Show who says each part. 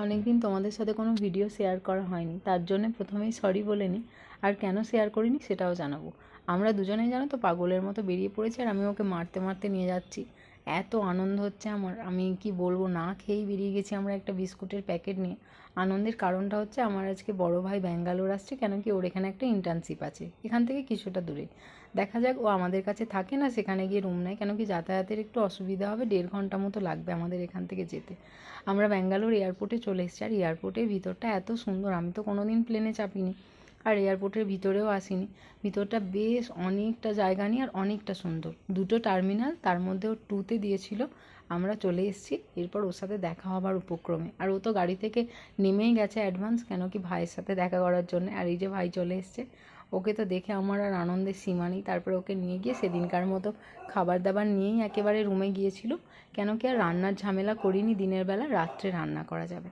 Speaker 1: অনেক দিন তোমাদের সাথে কোনো ভিডিও শেয়ার করা হয়নি, তার জন্য প্রথমেই সরি বলে নিই। আর কেন শেয়ার করিনি সেটাও জানাবো। আমরা দুজনেই জানো তো পাগলের মতো বেরিয়ে পড়েছি, আর আমি ওকে মারতে মারতে নিয়ে যাচ্ছি। এত আনন্দ হচ্ছে আমার, আমি কি বলবো, না খেয়েই বেরিয়ে গেছি আমরা একটা বিস্কুটের প্যাকেট নিয়ে। আনন্দের কারণটা হচ্ছে আমার আজকে বড় ভাই ব্যাঙ্গালোর আসছে, কেন কি ওর এখানে একটা ইন্টার্নশিপ আছে, এখান থেকে কিছুটা দূরে। দেখা যাক, ও আমাদের কাছে থাকে না, সেখানে গিয়ে রুম নেয়, কেন কি যাতায়াতের একটু অসুবিধা হবে, 1.5 ঘন্টা মতো লাগবে আমাদের এখান থেকে যেতে। আমরা ব্যাঙ্গালোর এয়ারপোর্টে চলে এসেছি, আর এয়ারপোর্টের ভিতরটা এত সুন্দর, আমি তো কোনো দিন প্লেনে চাপিনি আর এয়ারপোর্টের ভিতরেও আসিনি। ভিতরটা বেশ অনেকটা জায়গা নিয়ে আর অনেকটা সুন্দর, দুটো টার্মিনাল, তার মধ্যে ও 2তে দিয়েছিল। আমরা চলে এসেছি, এরপর ওর সাথে দেখা হবার উপক্রমে, আর ও তো গাড়ি থেকে নেমেই গেছে অ্যাডভান্স, কেন কি ভাইয়ের সাথে দেখা করার জন্য। আর এই যে ভাই চলে এসছে, ওকে তো দেখে আমার আর আনন্দের সীমা নেই। তারপরে ওকে নিয়ে গিয়ে সেদিনকার মতো খাবার দাবার নিয়েই একেবারে রুমে গিয়েছিল, কেন কি আর রান্নার ঝামেলা করিনি দিনের বেলা, রাত্রে রান্না করা যাবে।